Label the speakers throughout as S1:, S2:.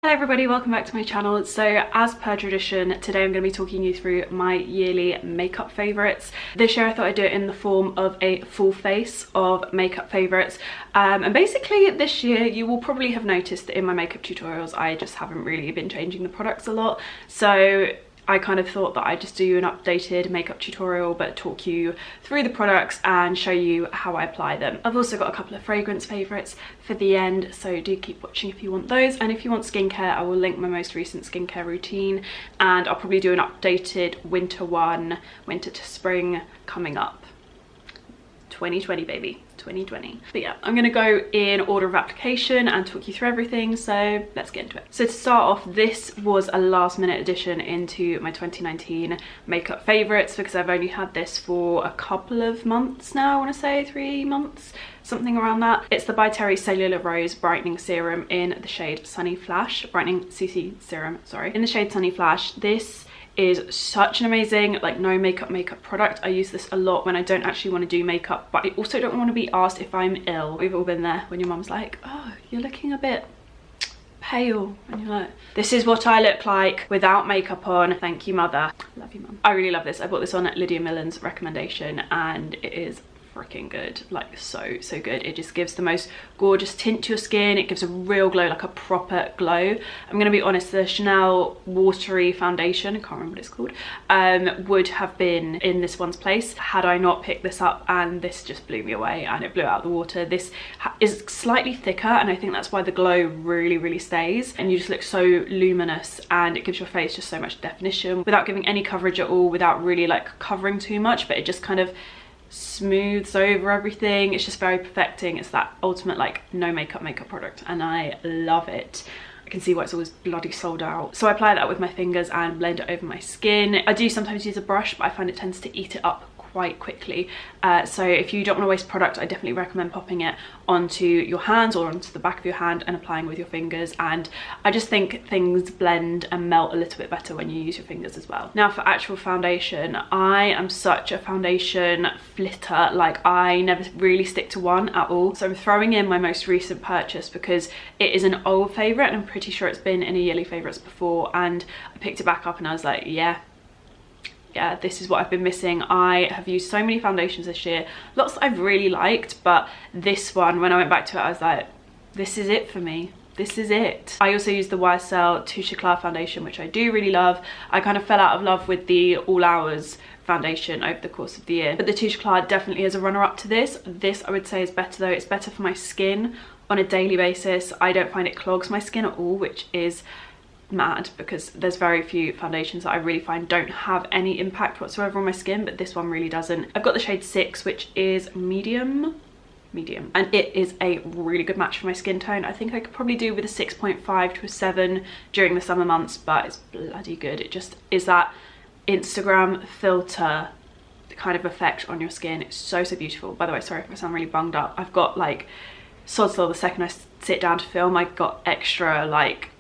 S1: Hello everybody, welcome back to my channel. So as per tradition, today I'm going to be talking you through my yearly makeup favourites. This year I thought I'd do it in the form of a full face of makeup favourites. And basically this year you will probably have noticed that in my makeup tutorials I just haven't really been changing the products a lot. So I kind of thought that I'd just do an updated makeup tutorial but talk you through the products and show you how I apply them. I've also got a couple of fragrance favourites for the end, so do keep watching if you want those. And if you want skincare, I will link my most recent skincare routine, and I'll probably do an updated winter one, winter to spring coming up. 2020 baby, 2020. But yeah, I'm gonna go in order of application and talk you through everything, so let's get into it. So to start off, this was a last minute addition into my 2019 makeup favorites because I've only had this for a couple of months now. I want to say 3 months, something around that. It's the By Terry Cellular Rose Brightening Serum in the shade Sunny Flash, Brightening CC Serum, sorry, in the shade Sunny Flash. This is such an amazing like no makeup product. I use this a lot when I don't actually want to do makeup, but I also don't want to be asked if I'm ill. We've all been there when your mum's like, oh, you're looking a bit pale, and you're like, this is what I look like without makeup on. Thank you, mother. Love you, mum. I really love this. I bought this on Lydia Millen's recommendation and it is freaking good, like so good. It just gives the most gorgeous tint to your skin. It gives a real glow, like a proper glow. I'm gonna be honest, the Chanel watery foundation, I can't remember what it's called, would have been in this one's place had I not picked this up, and this just blew me away and it blew out the water. This is slightly thicker and I think that's why the glow really stays, and you just look so luminous and it gives your face just so much definition without giving any coverage at all, without really like covering too much, but it just kind of smooths over everything. It's just very perfecting. It's that ultimate like no makeup product and I love it. I can see why it's always bloody sold out. So I apply that with my fingers and blend it over my skin. I do sometimes use a brush, but I find it tends to eat it up quite quickly. So if you don't want to waste product, I definitely recommend popping it onto your hands or onto the back of your hand and applying with your fingers. And I just think things blend and melt a little bit better when you use your fingers as well. Now for actual foundation, I am such a foundation flitter. Like I never really stick to one at all. So I'm throwing in my most recent purchase because it is an old favorite and I'm pretty sure it's been in a yearly favorites before, and I picked it back up and I was like, yeah, this is what I've been missing. I have used so many foundations this year, lots that I've really liked, but this one, when I went back to it, I was like, this is it for me. This is it. I also use the YSL Touche Eclat foundation, which I do really love. I kind of fell out of love with the All Hours foundation over the course of the year, but the Touche Eclat definitely is a runner-up to this. This I would say is better though. It's better for my skin on a daily basis. I don't find it clogs my skin at all, which is mad because there's very few foundations that I really find don't have any impact whatsoever on my skin, but this one really doesn't. I've got the shade 6, which is medium, and it is a really good match for my skin tone. I think I could probably do with a 6.5 to a 7 during the summer months, but it's bloody good. It just is that Instagram filter kind of effect on your skin. It's so beautiful. By the way, sorry if I sound really bunged up. I've got like sod's law, the second I sit down to film, I got extra like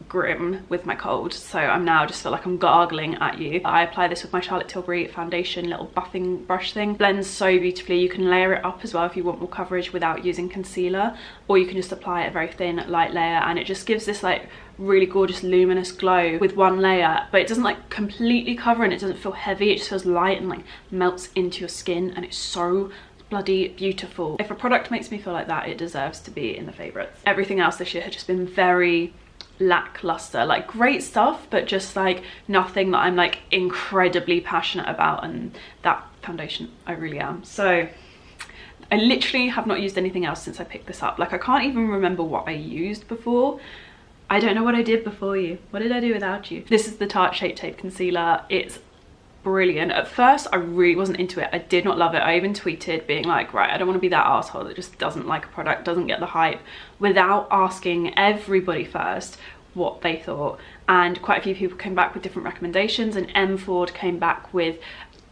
S1: grim with my cold, so I'm now just feel like I'm gargling at you. I apply this with my Charlotte Tilbury foundation little buffing brush thing. Blends so beautifully. You can layer it up as well if you want more coverage without using concealer, or you can just apply a very thin light layer and it just gives this like really gorgeous luminous glow with one layer, but it doesn't like completely cover and it doesn't feel heavy. It just feels light and like melts into your skin, and it's so bloody beautiful. If a product makes me feel like that, it deserves to be in the favorites. Everything else this year has just been very lackluster. Like great stuff, but just like nothing that I'm like incredibly passionate about, and that foundation I really am. So I literally have not used anything else since I picked this up. Like I can't even remember what I used before. I don't know what I did before you. What did I do without you? This is the Tarte Shape Tape Concealer. It's brilliant. At first I really wasn't into it. I did not love it. I even tweeted being like, right, I don't want to be that asshole that just doesn't like a product, doesn't get the hype, without asking everybody first what they thought. And quite a few people came back with different recommendations, and M Ford came back with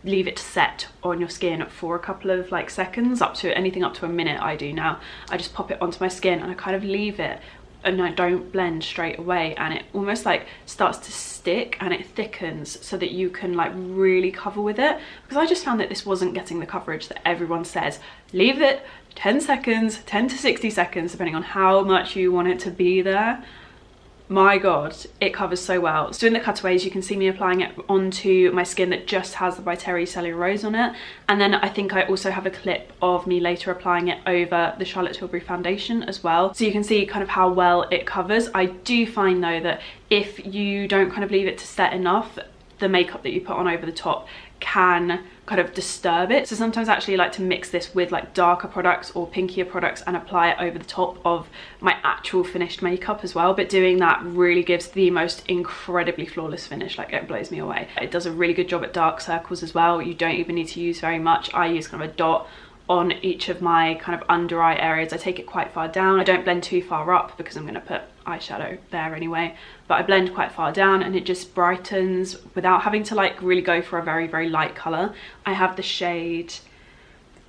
S1: leave it to set on your skin for a couple of like seconds, up to anything up to a minute. I do now. I just pop it onto my skin and I kind of leave it, and I don't blend straight away, and it almost like starts to stick and it thickens so that you can like really cover with it, because I just found that this wasn't getting the coverage that everyone says. Leave it 10 seconds, 10 to 60 seconds, depending on how much you want it to be there. my god, it covers so well. So in the cutaways you can see me applying it onto my skin that just has the By Terry Cellular Rose on it, and then I think I also have a clip of me later applying it over the Charlotte Tilbury foundation as well, so you can see kind of how well it covers. I do find though that if you don't kind of leave it to set enough, the makeup that you put on over the top can kind of disturb it. So sometimes I actually like to mix this with like darker products or pinkier products and apply it over the top of my actual finished makeup as well. But doing that really gives the most incredibly flawless finish. Like, it blows me away. It does a really good job at dark circles as well. You don't even need to use very much. I use kind of a dot on each of my kind of under eye areas. I take it quite far down. I don't blend too far up because I'm going to put eyeshadow there anyway, but I blend quite far down and it just brightens without having to like really go for a very, very light colour. I have the shade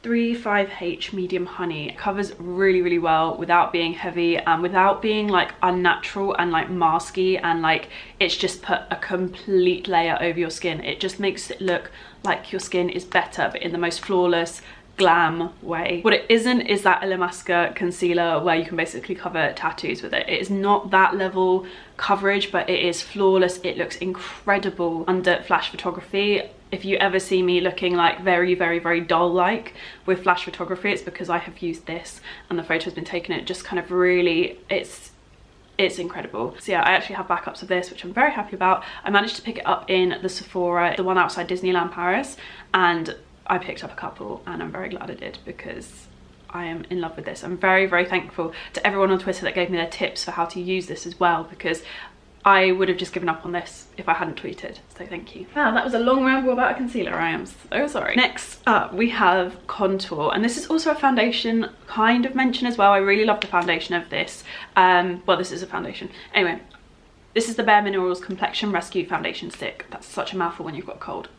S1: 35H Medium Honey. It covers really, really well without being heavy and without being like unnatural and like masky, and like it's just put a complete layer over your skin. It just makes it look like your skin is better, but in the most flawless, glam way. What it isn't is that Illamasqua concealer where you can basically cover tattoos with it. It is not that level coverage, but it is flawless. It looks incredible under flash photography. If you ever see me looking like very, very, very dull like with flash photography, it's because I have used this and the photo has been taken. It just kind of really, it's incredible. So yeah, I actually have backups of this, which I'm very happy about. I managed to pick it up in the Sephora, the one outside Disneyland Paris, and I picked up a couple and I'm very glad I did because I am in love with this. I'm very, very thankful to everyone on Twitter that gave me their tips for how to use this as well, because I would have just given up on this if I hadn't tweeted, so thank you. Wow, that was a long ramble about a concealer. I am so sorry. Next up we have contour, and this is also a foundation kind of mention as well. I really love the foundation of this. Well, this is a foundation. Anyway, this is the Bare Minerals Complexion Rescue Foundation Stick. That's such a mouthful when you've got a cold.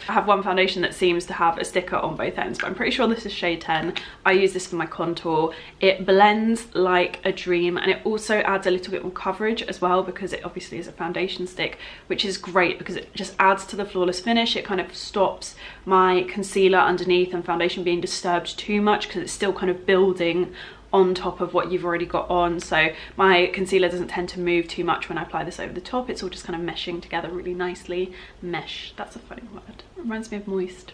S1: I have one foundation that seems to have a sticker on both ends, but I'm pretty sure this is shade 10. I use this for my contour. It blends like a dream, and it also adds a little bit more coverage as well because it obviously is a foundation stick, which is great because it just adds to the flawless finish. It kind of stops my concealer underneath and foundation being disturbed too much because it's still kind of building on top of what you've already got on, so my concealer doesn't tend to move too much when I apply this over the top. It's all just kind of meshing together really nicely. Mesh, that's a funny word. It reminds me of moist.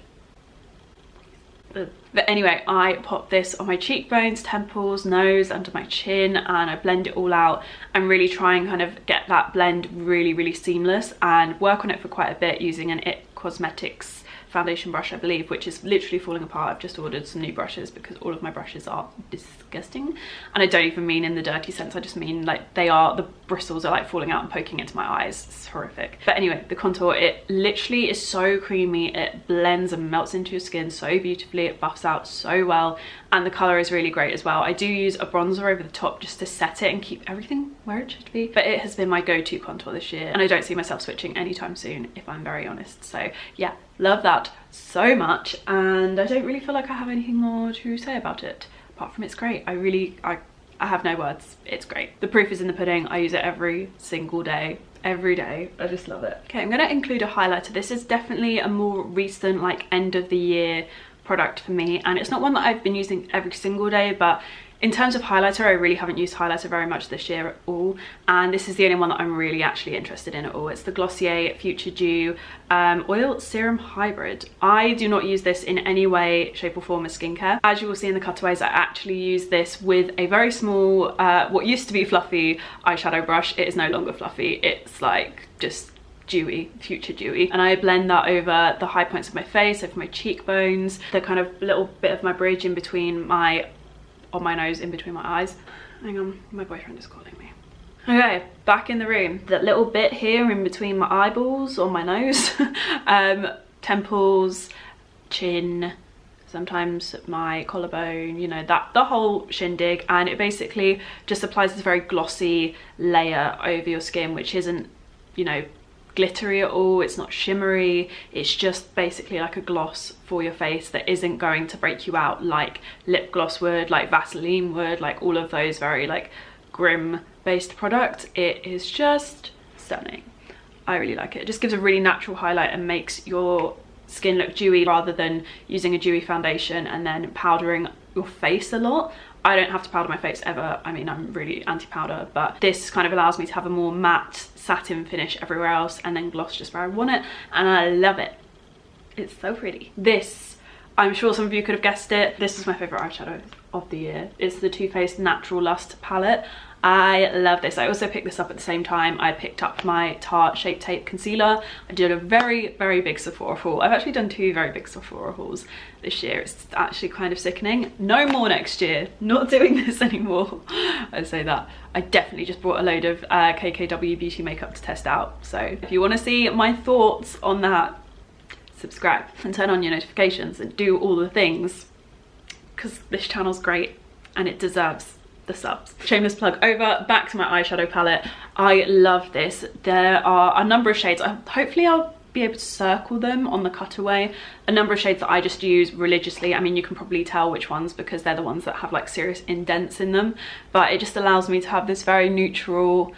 S1: But anyway, I pop this on my cheekbones, temples, nose, under my chin, and I blend it all out and really try and kind of get that blend really, really seamless and work on it for quite a bit using an IT Cosmetics foundation brush, I believe, which is literally falling apart. I've just ordered some new brushes because all of my brushes are disgusting, and I don't even mean in the dirty sense. I just mean like the bristles are like falling out and poking into my eyes. It's horrific. But anyway, the contour, it literally is so creamy. It blends and melts into your skin so beautifully. It buffs out so well, and the color is really great as well. I do use a bronzer over the top just to set it and keep everything where it should be, but it has been my go-to contour this year, and I don't see myself switching anytime soon, if I'm very honest. So yeah, love that so much, and I don't really feel like I have anything more to say about it apart from it's great. I have no words. It's great. The proof is in the pudding. I use it every single day, every day. I just love it. Okay, I'm gonna include a highlighter. This is definitely a more recent, like, end of the year product for me, and it's not one that I've been using every single day, but in terms of highlighter, I really haven't used highlighter very much this year at all, and this is the only one that I'm really actually interested in at all. It's the Glossier Future Dew Oil Serum Hybrid. I do not use this in any way, shape or form as skincare. As you will see in the cutaways, I actually use this with a very small, what used to be fluffy eyeshadow brush. It is no longer fluffy. It's like just dewy, Future Dewy, and I blend that over the high points of my face, over my cheekbones, the kind of little bit of my bridge in between on my nose, in between my eyes. Hang on, my boyfriend is calling me. Okay, back in the room. That little bit here in between my eyeballs on my nose, temples, chin, sometimes my collarbone, you know, the whole shindig, and it basically just applies this very glossy layer over your skin, which isn't, you know, glittery at all. It's not shimmery. It's just basically like a gloss for your face that isn't going to break you out like lip gloss would, like Vaseline would, like all of those very like grim based products. It is just stunning. I really like it. It just gives a really natural highlight and makes your skin look dewy rather than using a dewy foundation and then powdering your face a lot. I don't have to powder my face ever. I mean, I'm really anti-powder, but this kind of allows me to have a more matte satin finish everywhere else and then gloss just where I want it, and I love it. It's so pretty. This, I'm sure some of you could have guessed it, this is my favourite eyeshadow of the year. It's the Too Faced Natural Lust palette. I love this. I also picked this up at the same time I picked up my Tarte Shape Tape concealer. I did a very big Sephora haul. I've actually done 2 very big Sephora hauls this year. It's actually kind of sickening. No more next year. Not doing this anymore. I say that. I definitely just bought a load of KKW beauty makeup to test out. So if you want to see my thoughts on that, subscribe and turn on your notifications and do all the things, because this channel's great and it deserves the subs. Shameless plug over, back to my eyeshadow palette. I love this. There are a number of shades. Hopefully I'll be able to circle them on the cutaway. A number of shades that I just use religiously. I mean, you can probably tell which ones because they're the ones that have like serious indents in them, but it just allows me to have this very neutral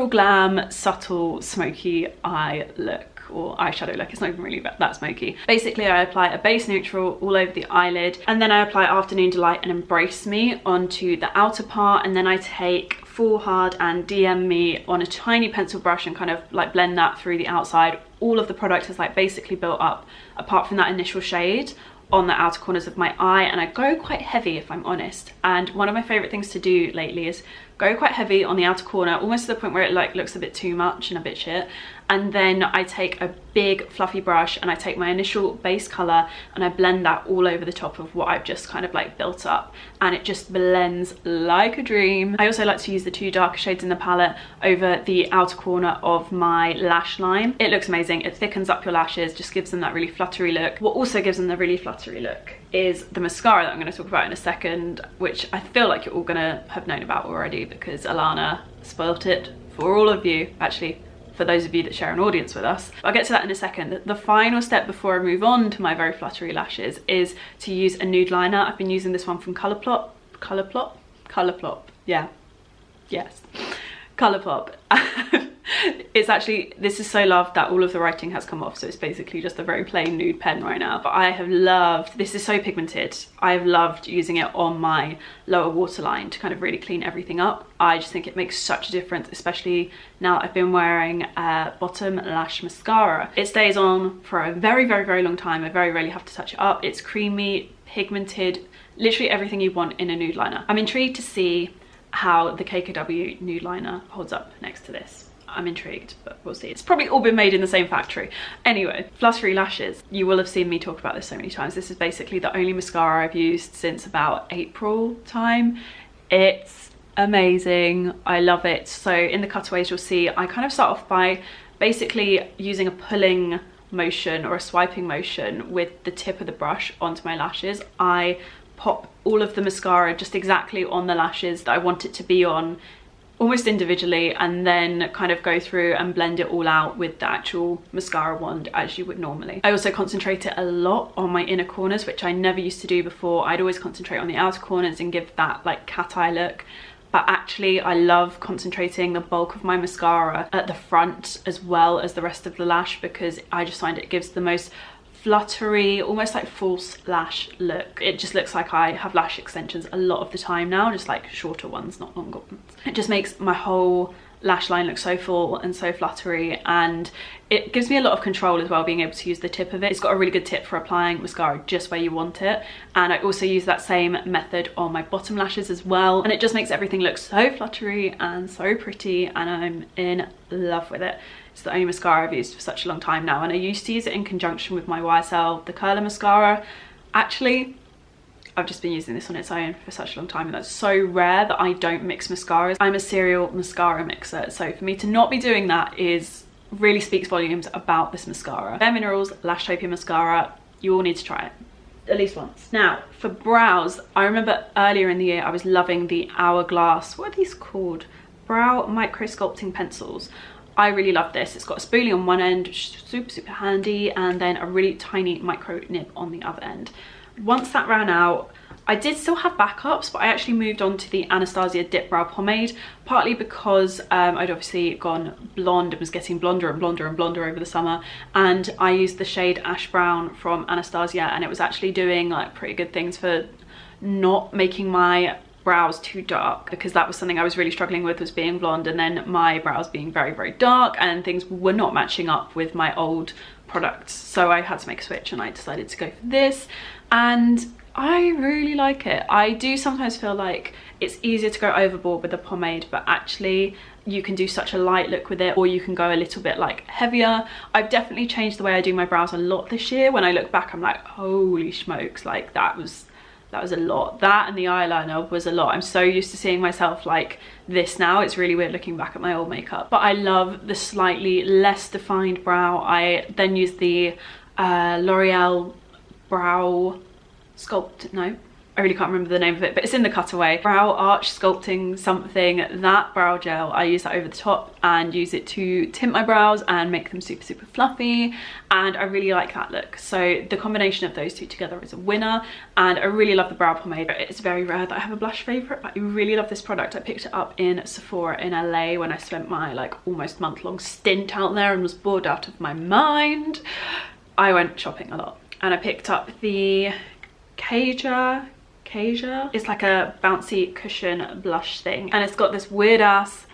S1: glam, subtle, smoky eye look, or eyeshadow look. It's not even really that smoky. Basically, I apply a base neutral all over the eyelid, and then I apply Afternoon Delight and Embrace Me onto the outer part, and then I take Fall Hard and DM Me on a tiny pencil brush and kind of like blend that through the outside. All of the product is like basically built up, apart from that initial shade, on the outer corners of my eye, and I go quite heavy if I'm honest. And one of my favorite things to do lately is go quite heavy on the outer corner, almost to the point where it like looks a bit too much and a bit shit, and then I take a big fluffy brush and I take my initial base color and I blend that all over the top of what I've just kind of like built up, and it just blends like a dream. I also like to use the 2 darker shades in the palette over the outer corner of my lash line. It looks amazing. It thickens up your lashes, just gives them that really fluttery look. What also gives them the really fluttery look is the mascara that I'm going to talk about in a second, which I feel like you're all going to have known about already because Alana spoilt it for all of you. Actually, for those of you that share an audience with us. I'll get to that in a second. The final step before I move on to my very fluttery lashes is to use a nude liner. I've been using this one from Colourpop. Yeah, yes, Colourpop. It's actually, this is so loved that all of the writing has come off, so it's basically just a very plain nude pen right now. But I have loved, this is so pigmented, I have loved using it on my lower waterline to kind of really clean everything up. I just think it makes such a difference, especially now I've been wearing bottom lash mascara. It stays on for a very long time. I very rarely have to touch it up. It's creamy, pigmented, literally everything you want in a nude liner. I'm intrigued to see how the KKW nude liner holds up next to this. I'm intrigued, but we'll see. It's probably all been made in the same factory. Anyway, fluttery lashes. You will have seen me talk about this so many times. This is basically the only mascara I've used since about April time. It's amazing. I love it. So in the cutaways, you'll see I kind of start off by basically using a pulling motion or a swiping motion with the tip of the brush onto my lashes. I pop all of the mascara just exactly on the lashes that I want it to be on, almost individually, and then kind of go through and blend it all out with the actual mascara wand as you would normally. I also concentrate it a lot on my inner corners, which I never used to do before. I'd always concentrate on the outer corners and give that like cat eye look. But actually I love concentrating the bulk of my mascara at the front as well as the rest of the lash, because I just find it gives the most fluttery, almost like false lash look. It just looks like I have lash extensions a lot of the time now, just like shorter ones, not longer ones. It just makes my whole lash line look so full and so fluttery, and it gives me a lot of control as well, being able to use the tip of it. It's got a really good tip for applying mascara just where you want it, and I also use that same method on my bottom lashes as well, and it just makes everything look so fluttery and so pretty, and I'm in love with it. It's the only mascara I've used for such a long time now, and I used to use it in conjunction with my YSL, the curler mascara. Actually, I've just been using this on its own for such a long time, and that's so rare that I don't mix mascaras. I'm a serial mascara mixer, so for me to not be doing that really speaks volumes about this mascara. Bare Minerals Lashtopia Mascara, you all need to try it at least once. Now for brows, I remember earlier in the year I was loving the Hourglass, what are these called? Brow Micro Sculpting Pencils. I really love this. It's got a spoolie on one end, super handy, and then a really tiny micro nib on the other end. Once that ran out, I did still have backups, but I actually moved on to the Anastasia Dip Brow Pomade, partly because I'd obviously gone blonde and was getting blonder and blonder and blonder over the summer, and I used the shade Ash Brown from Anastasia, and it was actually doing like pretty good things for not making my brows too dark, because that was something I was really struggling with, was being blonde and then my brows being very, very dark, and things were not matching up with my old products. So I had to make a switch and I decided to go for this, and I really like it. I do sometimes feel like it's easier to go overboard with a pomade, but actually you can do such a light look with it, or you can go a little bit like heavier. I've definitely changed the way I do my brows a lot this year. When I look back, I'm like, holy smokes, like that was a lot. That and the eyeliner was a lot. I'm so used to seeing myself like this now. It's really weird looking back at my old makeup, but I love the slightly less defined brow. I then use the L'Oreal Brow Sculpt, no, I really can't remember the name of it, but it's in the Cutaway. Brow Arch Sculpting something. That brow gel, I use that over the top and use it to tint my brows and make them super, super fluffy. And I really like that look. So the combination of those two together is a winner. And I really love the brow pomade. It's very rare that I have a blush favorite, but I really love this product. I picked it up in Sephora in LA when I spent my like almost month-long stint out there and was bored out of my mind. I went shopping a lot and I picked up the Kaja, it's like a bouncy cushion blush thing, and it's got this weird ass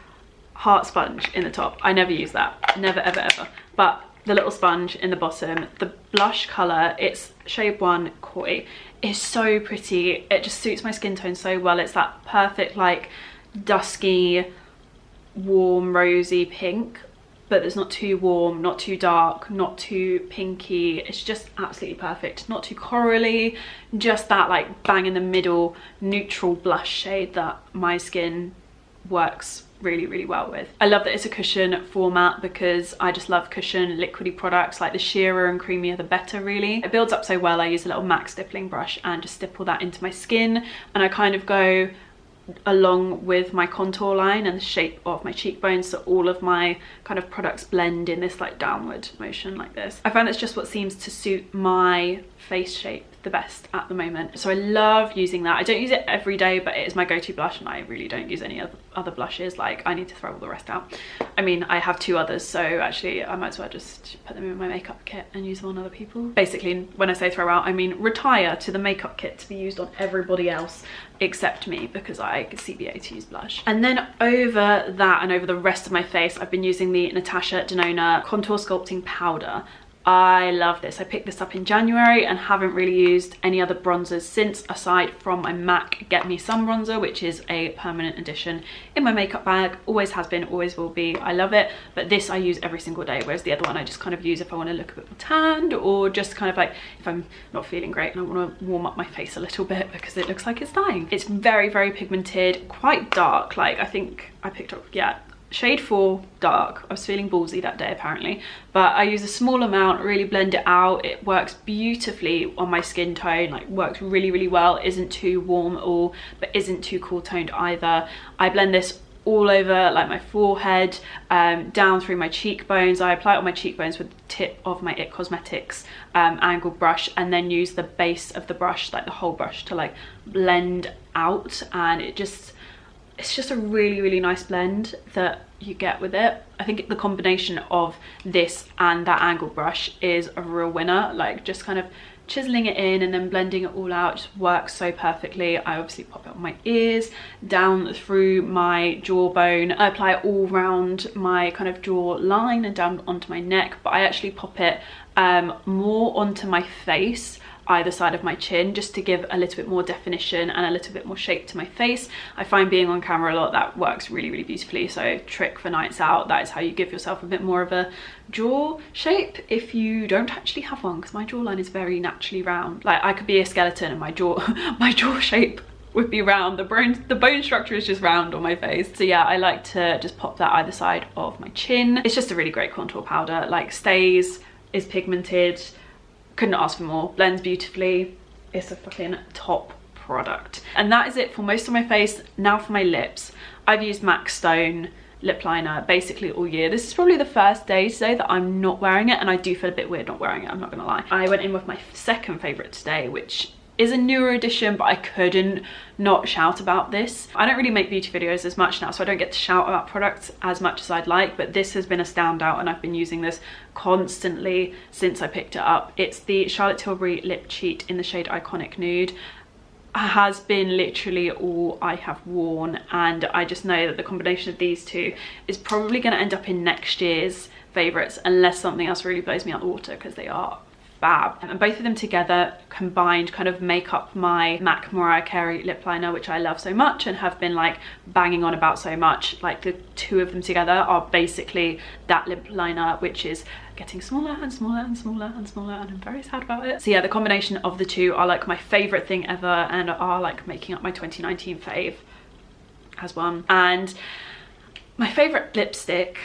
S1: heart sponge in the top. I never use that, never ever ever, but the little sponge in the bottom, the blush color, it's shade 1 Koi, is so pretty. It just suits my skin tone so well. It's that perfect like dusky warm rosy pink, but it's not too warm, not too dark, not too pinky. It's just absolutely perfect. Not too corally, just that like bang in the middle neutral blush shade that my skin works really, really well with. I love that it's a cushion format because I just love cushion liquidy products. Like the sheerer and creamier the better, really. It builds up so well. I use a little MAC stippling brush and just stipple that into my skin, and I kind of go along with my contour line and the shape of my cheekbones, so all of my kind of products blend in this like downward motion like this. I find that's just what seems to suit my face shape the best at the moment, so I love using that. I don't use it every day, but it is my go-to blush, and I really don't use any other blushes. Like, I need to throw all the rest out. I mean, I have 2 others, so actually I might as well just put them in my makeup kit and use them on other people. Basically, when I say throw out, I mean retire to the makeup kit to be used on everybody else except me, because I CBA to use blush. And then over that and over the rest of my face, I've been using the Natasha Denona Contour Sculpting Powder. I love this. I picked this up in January and haven't really used any other bronzers since, aside from my MAC Get Me Some bronzer, which is a permanent addition in my makeup bag. Always has been, always will be. I love it, but this I use every single day, whereas the other one I just kind of use if I want to look a bit more tanned, or just kind of like if I'm not feeling great and I want to warm up my face a little bit because it looks like it's dying. It's very, very pigmented, quite dark. Like, I think I picked up, yeah, shade 4 dark. I was feeling ballsy that day apparently, but I use a small amount, really blend it out. It works beautifully on my skin tone, like works really, really well. Isn't too warm at all, but isn't too cool toned either. I blend this all over like my forehead, down through my cheekbones. I apply it on my cheekbones with the tip of my IT Cosmetics angled brush, and then use the base of the brush, like the whole brush, to like blend out, and it's just a really, really nice blend that you get with it. I think the combination of this and that angled brush is a real winner. Like, just kind of chiseling it in and then blending it all out just works so perfectly. I obviously pop it on my ears, down through my jawbone. I apply it all around my kind of jaw line and down onto my neck, but I actually pop it more onto my face, either side of my chin, just to give a little bit more definition and a little bit more shape to my face. I find being on camera a lot, that works really, really beautifully. So trick for nights out, that is how you give yourself a bit more of a jaw shape if you don't actually have one, because my jawline is very naturally round. Like, I could be a skeleton and my jaw shape would be round. The bone structure is just round on my face. So yeah, I like to just pop that either side of my chin. It's just a really great contour powder. Like, stays, is pigmented, couldn't ask for more, blends beautifully. It's a fucking top product. And that is it for most of my face. Now for my lips, I've used MAC Stone lip liner basically all year. This is probably the first day today that I'm not wearing it, and I do feel a bit weird not wearing it, I'm not gonna lie. I went in with my second favorite today, which is a newer edition, but I couldn't not shout about this. I don't really make beauty videos as much now, so I don't get to shout about products as much as I'd like, but this has been a standout and I've been using this constantly since I picked it up. It's the Charlotte Tilbury Lip Cheat in the shade Iconic Nude. has been literally all I have worn, and I just know that the combination of these two is probably going to end up in next year's favourites unless something else really blows me out the water, because they are fab. And both of them together combined kind of make up my MAC Mariah Carey lip liner, which I love so much and have been like banging on about so much. Like the two of them together are basically that lip liner, which is getting smaller and smaller and smaller and smaller, and I'm very sad about it. So yeah, the combination of the two are like my favourite thing ever and are like making up my 2019 fave as one. And my favourite lipstick,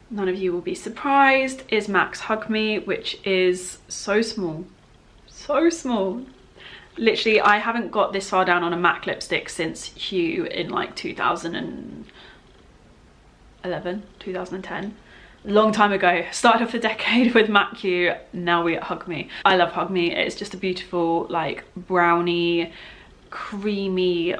S1: none of you will be surprised, is MAC's Hug Me, which is so small, so small. Literally, I haven't got this far down on a MAC lipstick since Hue in like 2011, 2010. Long time ago. Started off the decade with MAC Hue, now we're at Hug Me. I love Hug Me. It's just a beautiful like brownie, creamy,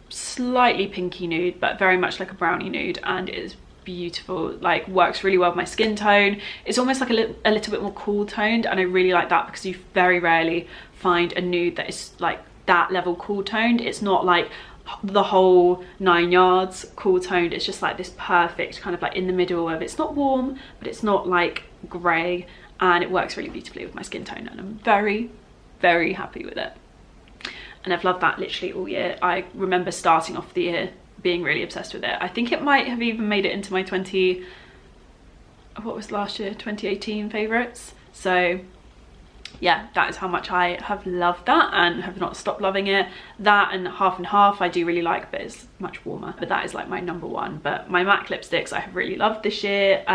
S1: slightly pinky nude, but very much like a brownie nude, and it is beautiful. Like works really well with my skin tone. It's almost like a little bit more cool toned, and I really like that because you very rarely find a nude that is like that level cool toned. It's not like the whole 9 yards cool toned, it's just like this perfect kind of like in the middle of, it's not warm but it's not like grey, and it works really beautifully with my skin tone, and I'm very, very happy with it. And I've loved that literally all year. I remember starting off the year being really obsessed with it. I think it might have even made it into my 2018 favourites. So yeah, that is how much I have loved that and have not stopped loving it. That and Half and Half I do really like, but it's much warmer. But that is like my number one. But my MAC lipsticks I have really loved this year.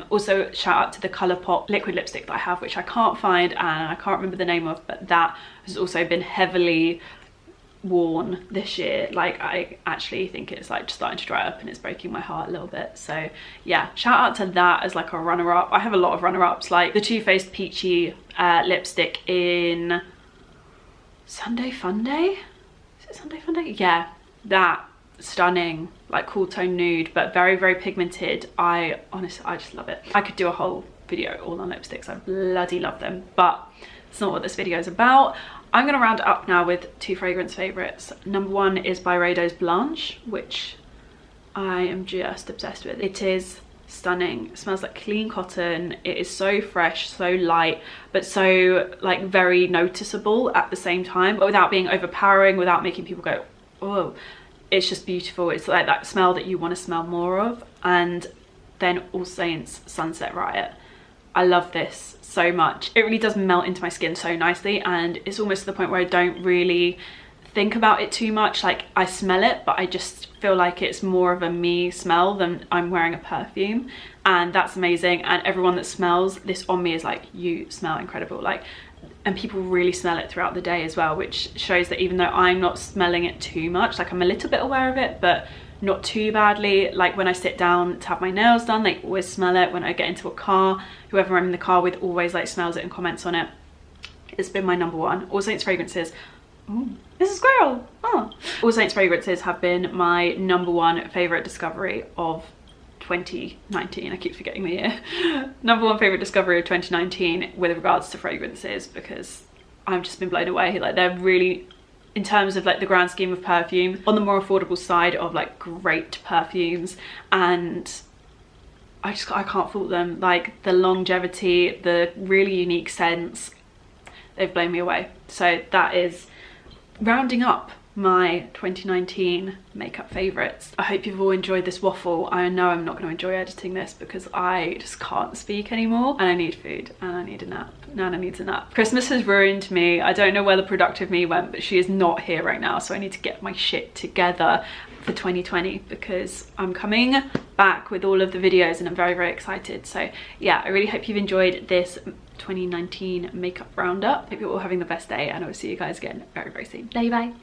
S1: Also shout out to the Colourpop liquid lipstick that I have, which I can't find and I can't remember the name of, but that has also been heavily worn this year. Like I actually think it's like just starting to dry up and it's breaking my heart a little bit. So yeah, shout out to that as like a runner-up. I have a lot of runner-ups, like the Too Faced Peachy lipstick in Sunday Fun Day. Is it Sunday Fun Day? Yeah, that stunning like cool tone nude but very, very pigmented. I just love it. I could do a whole video all on lipsticks. I bloody love them, but it's not what this video is about. I'm going to round it up now with two fragrance favourites. Number one is Byredo's Blanche, which I am just obsessed with. It is stunning. It smells like clean cotton. It is so fresh, so light, but so like very noticeable at the same time, but without being overpowering, without making people go, oh. It's just beautiful. It's like that smell that you want to smell more of. And then All Saints Sunset Riot. I love this so much. It really does melt into my skin so nicely, and it's almost to the point where I don't really think about it too much. Like I smell it, but I just feel like it's more of a me smell than I'm wearing a perfume, and that's amazing. And everyone that smells this on me is like, you smell incredible. Like, and people really smell it throughout the day as well, which shows that even though I'm not smelling it too much, like I'm a little bit aware of it, but not too badly. Like when I sit down to have my nails done, they always smell it. When I get into a car, whoever I'm in the car with always like smells it and comments on it. It's been my number one. All Saints fragrances. Ooh, this is a squirrel. Oh. All Saints fragrances have been my number one favourite discovery of 2019. I keep forgetting the year. Number one favourite discovery of 2019 with regards to fragrances, because I've just been blown away. Like they're really, in terms of like the grand scheme of perfume, on the more affordable side of like great perfumes, and I can't fault them. Like the longevity, the really unique scents, they've blown me away. So that is rounding up my 2019 makeup favourites. I hope you've all enjoyed this waffle. I know I'm not going to enjoy editing this because I just can't speak anymore, and I need food and I need a nap. Nana needs a nap. Christmas has ruined me. I don't know where the productive me went, but she is not here right now, so I need to get my shit together for 2020 because I'm coming back with all of the videos and I'm very, very excited. So yeah, I really hope you've enjoyed this 2019 makeup roundup. Hope you're all having the best day, and I will see you guys again very, very soon. Bye bye.